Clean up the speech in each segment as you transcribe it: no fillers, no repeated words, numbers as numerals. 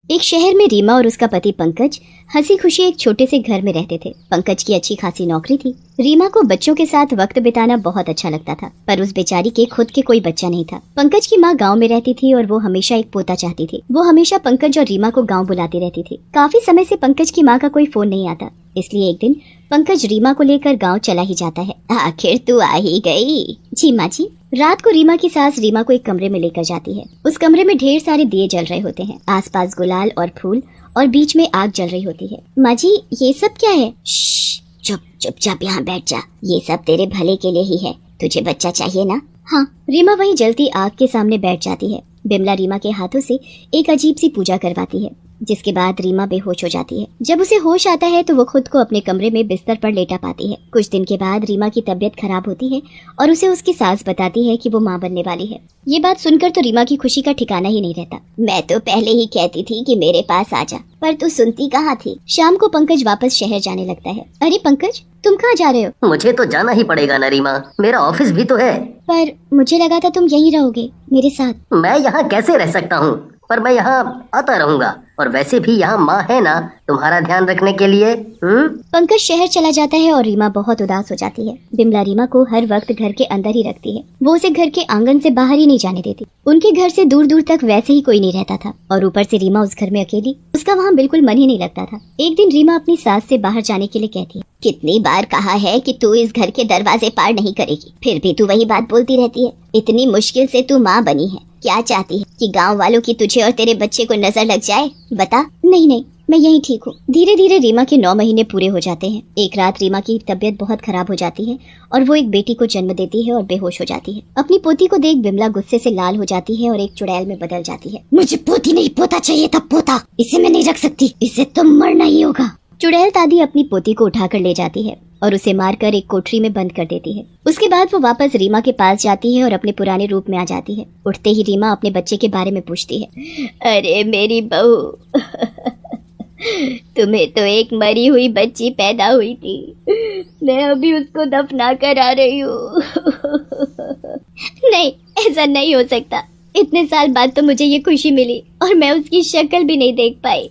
एक शहर में रीमा और उसका पति पंकज हंसी खुशी एक छोटे से घर में रहते थे। पंकज की अच्छी खासी नौकरी थी। रीमा को बच्चों के साथ वक्त बिताना बहुत अच्छा लगता था, पर उस बेचारी के खुद के कोई बच्चा नहीं था। पंकज की माँ गांव में रहती थी और वो हमेशा एक पोता चाहती थी। वो हमेशा पंकज और रीमा को गांव बुलाती रहती थी। काफी समय से पंकज की माँ का कोई फोन नहीं आता, इसलिए एक दिन पंकज रीमा को लेकर गांव चला ही जाता है। आखिर तू आ ही गई। जी माँ जी। रात को रीमा की सास रीमा को एक कमरे में लेकर जाती है। उस कमरे में ढेर सारे दिए जल रहे होते हैं, आसपास गुलाल और फूल और बीच में आग जल रही होती है। माँ जी, ये सब क्या है? चुप चुपचाप यहाँ बैठ जा, ये सब तेरे भले के लिए ही है। तुझे बच्चा चाहिए ना? हाँ। रीमा वहीं जलती आग के सामने बैठ जाती है। बिमला रीमा के हाथों से एक अजीब सी पूजा करवाती है, जिसके बाद रीमा बेहोश हो जाती है। जब उसे होश आता है तो वो खुद को अपने कमरे में बिस्तर पर लेटा पाती है। कुछ दिन के बाद रीमा की तबीयत खराब होती है और उसे उसकी सास बताती है कि वो माँ बनने वाली है। ये बात सुनकर तो रीमा की खुशी का ठिकाना ही नहीं रहता। मैं तो पहले ही कहती थी कि मेरे पास आ जा, पर तू सुनती कहाँ थी। शाम को पंकज वापस शहर जाने लगता है। अरे पंकज, तुम कहाँ जा रहे हो? मुझे तो जाना ही पड़ेगा ना रीमा, मेरा ऑफिस भी तो है। पर मुझे लगा था तुम यहीं रहोगे मेरे साथ। मैं यहाँ कैसे रह सकता हूँ, पर मैं यहाँ आता रहूंगा। और वैसे भी यहाँ माँ है ना तुम्हारा ध्यान रखने के लिए। पंकज शहर चला जाता है और रीमा बहुत उदास हो जाती है। बिमला रीमा को हर वक्त घर के अंदर ही रखती है। वो उसे घर के आंगन से बाहर ही नहीं जाने देती। उनके घर से दूर दूर तक वैसे ही कोई नहीं रहता था, और ऊपर से रीमा उस घर में अकेली, उसका वहाँ बिल्कुल मन ही नहीं लगता था। एक दिन रीमा अपनी सास से बाहर जाने के लिए कहती है। कितनी बार कहा है कि तू इस घर के दरवाजे पार नहीं करेगी, फिर भी तू वही बात बोलती रहती है। इतनी मुश्किल से तू माँ बनी है, क्या चाहती है कि गांव वालों की तुझे और तेरे बच्चे को नजर लग जाए? बता। नहीं नहीं, मैं यहीं ठीक हूँ। धीरे धीरे रीमा के 9 महीने पूरे हो जाते हैं। एक रात रीमा की तबीयत बहुत खराब हो जाती है और वो एक बेटी को जन्म देती है और बेहोश हो जाती है। अपनी पोती को देख बिमला गुस्से से लाल हो जाती है और एक चुड़ैल में बदल जाती है। मुझे पोती नहीं पोता चाहिए था, पोता। इसे मैं नहीं रख सकती, इसे तो मरना ही होगा। चुड़ैल दादी अपनी पोती को उठाकर ले जाती है और उसे मारकर एक कोठरी में बंद कर देती है। उसके बाद वो वापस रीमा के पास जाती है और अपने पुराने रूप में आ जाती है। उठते ही रीमा अपने बच्चे के बारे में पूछती है। अरे मेरी बहू, तुम्हें तो एक मरी हुई बच्ची पैदा हुई थी, मैं अभी उसको दफना कर आ रही हूँ। नहीं, ऐसा नहीं हो सकता। इतने साल बाद तो मुझे ये खुशी मिली और मैं उसकी शक्ल भी नहीं देख पाई।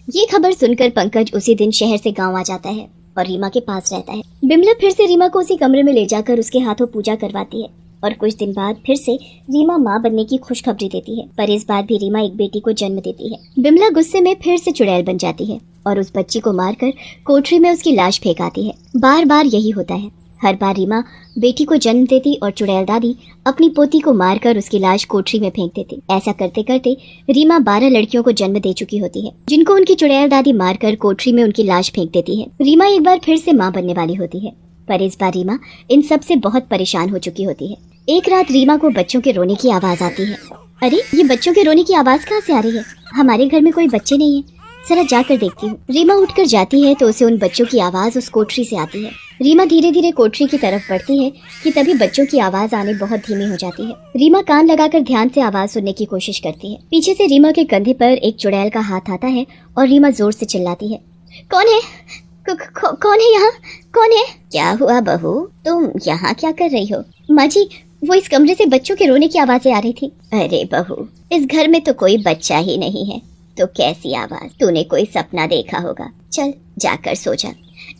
ये खबर सुनकर पंकज उसी दिन शहर से गांव आ जाता है और रीमा के पास रहता है। बिमला फिर से रीमा को उसी कमरे में ले जाकर उसके हाथों पूजा करवाती है और कुछ दिन बाद फिर से रीमा माँ बनने की खुशखबरी देती है। पर इस बार भी रीमा एक बेटी को जन्म देती है। बिमला गुस्से में फिर से चुड़ैल बन जाती है और उस बच्ची को मारकर कोठरी में उसकी लाश फेंक आती है। बार बार यही होता है। हर बार रीमा बेटी को जन्म देती और चुड़ैल दादी अपनी पोती को मारकर उसकी लाश कोठरी में फेंक देती। ऐसा करते करते रीमा 12 लड़कियों को जन्म दे चुकी होती है, जिनको उनकी चुड़ैल दादी मारकर कोठरी में उनकी लाश फेंक देती है। रीमा एक बार फिर से माँ बनने वाली होती है, पर इस बार रीमा इन सब से बहुत परेशान हो चुकी होती है। एक रात रीमा को बच्चों के रोने की आवाज आती है। अरे, ये बच्चों के रोने की आवाज कहाँ से आ रही है? हमारे घर में कोई बच्चे नहीं है, जरा जाकर देखती हूँ। रीमा उठकर जाती है तो उसे उन बच्चों की आवाज उस कोठरी से आती है। रीमा धीरे धीरे कोठरी की तरफ बढ़ती है कि तभी बच्चों की आवाज आने बहुत धीमी हो जाती है। रीमा कान लगाकर ध्यान से आवाज सुनने की कोशिश करती है। पीछे से रीमा के कंधे पर एक चुड़ैल का हाथ आता है और रीमा जोर से चिल्लाती है। कौन है? कौन है यहाँ? कौन है? क्या हुआ बहू, तुम यहाँ क्या कर रही हो? माँ जी, वो इस कमरे से बच्चों के रोने की आवाजें आ रही थी। अरे बहू, इस घर में तो कोई बच्चा ही नहीं है, तो कैसी आवाज? तूने कोई सपना देखा होगा, चल जाकर सो जा।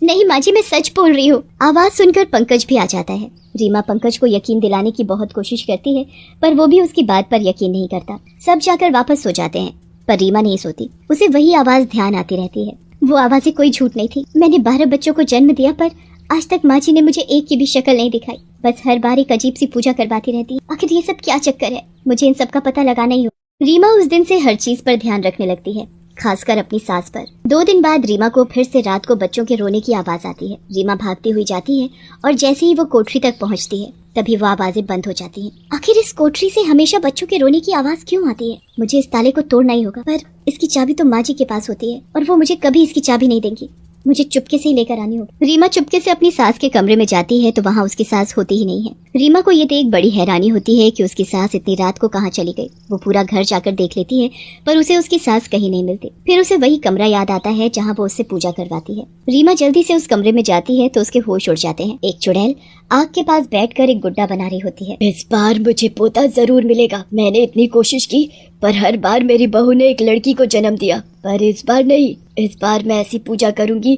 नहीं माँ जी, मैं सच बोल रही हूँ। आवाज सुनकर पंकज भी आ जाता है। रीमा पंकज को यकीन दिलाने की बहुत कोशिश करती है, पर वो भी उसकी बात पर यकीन नहीं करता। सब जाकर वापस सो जाते हैं, पर रीमा नहीं सोती। उसे वही आवाज ध्यान आती रहती है। वो आवाजें कोई झूठ नहीं थी। मैंने 12 बच्चों को जन्म दिया, पर आज तक माँ जी ने मुझे एक की भी शक्ल नहीं दिखाई। बस हर बार एक अजीब सी पूजा करवाती रहती है। आखिर ये सब क्या चक्कर है? मुझे इन सब का पता लगाना ही हो। रीमा उस दिन से हर चीज पर ध्यान रखने लगती है, खासकर अपनी सास पर। 2 दिन बाद रीमा को फिर से रात को बच्चों के रोने की आवाज आती है। रीमा भागती हुई जाती है और जैसे ही वो कोठरी तक पहुंचती है, तभी वो आवाजें बंद हो जाती हैं। आखिर इस कोठरी से हमेशा बच्चों के रोने की आवाज क्यों आती है? मुझे इस ताले को तोड़ना ही होगा, पर इसकी चाबी तो माँ जी के पास होती है और वो मुझे कभी इसकी चाबी नहीं देंगी। मुझे चुपके से ही लेकर आनी होगी। रीमा चुपके से अपनी सास के कमरे में जाती है तो वहाँ उसकी सास होती ही नहीं है। रीमा को ये देख बड़ी हैरानी होती है कि उसकी सास इतनी रात को कहाँ चली गई। वो पूरा घर जाकर देख लेती है पर उसे उसकी सास कहीं नहीं मिलती। फिर उसे वही कमरा याद आता है जहाँ वो उससे पूजा करवाती है। रीमा जल्दी से उस कमरे में जाती है तो उसके होश उड़ जाते हैं। एक चुड़ैल आग के पास बैठकर एक गुड्डा बना रही होती है। इस बार मुझे पोता जरूर मिलेगा। मैंने इतनी कोशिश की पर हर बार मेरी बहू ने एक लड़की को जन्म दिया, पर इस बार नहीं। इस बार मैं ऐसी पूजा करूंगी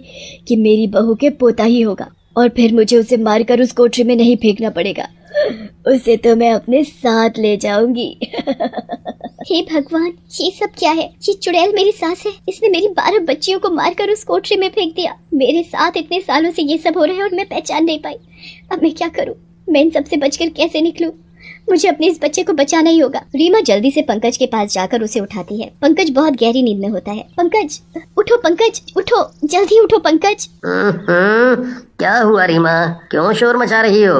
कि मेरी बहू के पोता ही होगा और फिर मुझे उसे मारकर उस कोठरी में नहीं फेंकना पड़ेगा। उसे तो मैं अपने साथ ले जाऊंगी। हे भगवान, ये सब क्या है? ये चुड़ैल मेरी सास है। इसने मेरी 12 बच्चियों को मारकर उस कोठरी में फेंक दिया। मेरे साथ इतने सालों से ये सब हो रहा है और मैं पहचान नहीं पाई। अब मैं क्या करूं? मैं इन सबसे बचकर कैसे निकलूं? मुझे अपने इस बच्चे को बचाना ही होगा। रीमा जल्दी से पंकज के पास जाकर उसे उठाती है। पंकज बहुत गहरी नींद में होता है। पंकज उठो, पंकज उठो, जल्दी उठो पंकज। क्या हुआ रीमा, क्यों शोर मचा रही हो?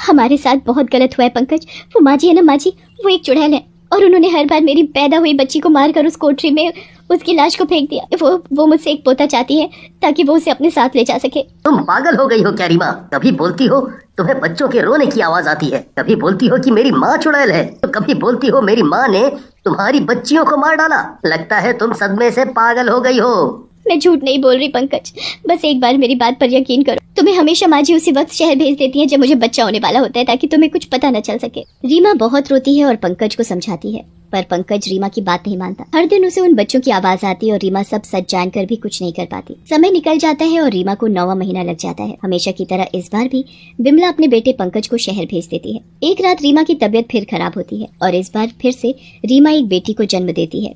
हमारे साथ बहुत गलत हुआ है पंकज। वो माँ जी है ना, माँ जी, वो एक चुड़ैल है और उन्होंने हर बार मेरी पैदा हुई बच्ची को मारकर उस कोठरी में उसकी लाश को फेंक दिया। वो मुझसे एक पोता चाहती है ताकि वो उसे अपने साथ ले जा सके। तुम पागल हो गई हो क्या रीमा? कभी बोलती हो तुम्हें बच्चों के रोने की आवाज आती है, कभी बोलती हो कि मेरी माँ चुड़ैल है, तो कभी बोलती हो मेरी माँ ने तुम्हारी बच्चियों को मार डाला। लगता है तुम सदमे से पागल हो गई हो। मैं झूठ नहीं बोल रही पंकज, बस एक बार मेरी बात पर यकीन करो। तुम्हें हमेशा माँ जी उसी वक्त शहर भेज देती हैं जब मुझे बच्चा होने वाला होता है ताकि तुम्हें कुछ पता न चल सके। रीमा बहुत रोती है और पंकज को समझाती है पर पंकज रीमा की बात नहीं मानता। हर दिन उसे उन बच्चों की आवाज आती है और रीमा सब सच जानकर भी कुछ नहीं कर पाती। समय निकल जाता है और रीमा को 9वां महीना लग जाता है। हमेशा की तरह इस बार भी बिमला अपने बेटे पंकज को शहर भेज देती है। एक रात रीमा की तबीयत फिर खराब होती है और इस बार फिर से रीमा एक बेटी को जन्म देती है।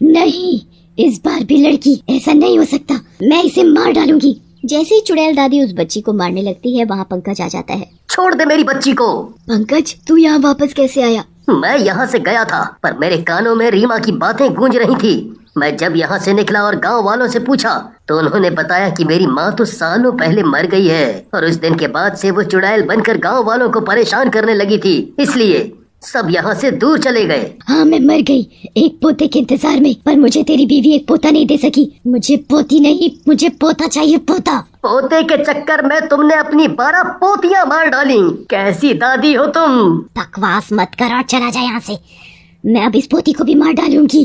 नहीं, इस बार भी लड़की, ऐसा नहीं हो सकता, मैं इसे मार डालूंगी। जैसे ही चुड़ैल दादी उस बच्ची को मारने लगती है वहाँ पंकज आ जाता है। छोड़ दे मेरी बच्ची को। पंकज, तू यहाँ वापस कैसे आया? मैं यहाँ से गया था पर मेरे कानों में रीमा की बातें गूंज रही थी। मैं जब यहाँ से निकला और गांव वालों से पूछा तो उन्होंने बताया कि मेरी माँ तो सालों पहले मर गई है और उस दिन के बाद से वो चुड़ैल बनकर गांव वालों को परेशान करने लगी थी, इसलिए सब यहाँ से दूर चले गए। हाँ, मैं मर गई एक पोते के इंतजार में, पर मुझे तेरी बीवी एक पोता नहीं दे सकी। मुझे पोती नहीं, मुझे पोता चाहिए, पोता। पोते के चक्कर में तुमने अपनी 12 पोतियां मार डाली। कैसी दादी हो तुम? बकवास मत कर और चला जा यहाँ से। मैं अब इस पोती को भी मार डालूंगी।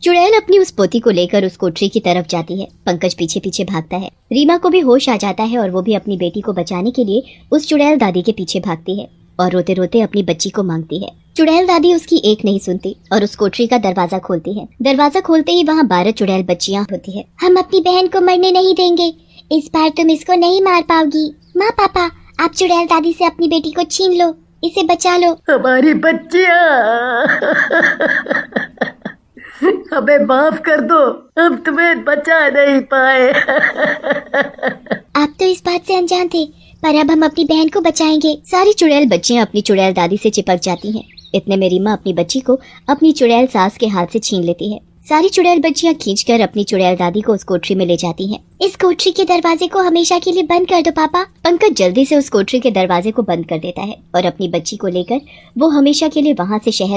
चुड़ैल अपनी उस पोती को लेकर उस कोठरी की तरफ जाती है। पंकज पीछे पीछे भागता है। रीमा को भी होश आ जाता है और वो भी अपनी बेटी को बचाने के लिए उस चुड़ैल दादी के पीछे भागती है और रोते रोते अपनी बच्ची को मांगती है। चुड़ैल दादी उसकी एक नहीं सुनती और उस कोठरी का दरवाजा खोलती है। दरवाजा खोलते ही वहाँ 12 चुड़ैल बच्चियाँ होती है। हम अपनी बहन को मरने नहीं देंगे, इस बार तुम इसको नहीं मार पाओगी। माँ पापा, आप चुड़ैल दादी से अपनी बेटी को छीन लो, इसे बचा लो। हमारी बच्चियाँ, हमें माफ कर दो, हम तुम्हें बचा नहीं पाए। आप तो इस बात से अनजान थे, पर अब हम अपनी बहन को बचाएंगे। सारी चुड़ैल बच्चियां अपनी चुड़ैल दादी से चिपक जाती हैं। इतने में रीमा अपनी बच्ची को अपनी चुड़ैल सास के हाथ से छीन लेती है। सारी चुड़ैल बच्चियां खींचकर अपनी चुड़ैल दादी को उस कोठरी में ले जाती हैं। इस कोठरी के दरवाजे को हमेशा के लिए बंद कर दो पापा। पंकज जल्दी से उस कोठरी के दरवाजे को बंद कर देता है और अपनी बच्ची को लेकर वो हमेशा के लिए वहाँ से शहर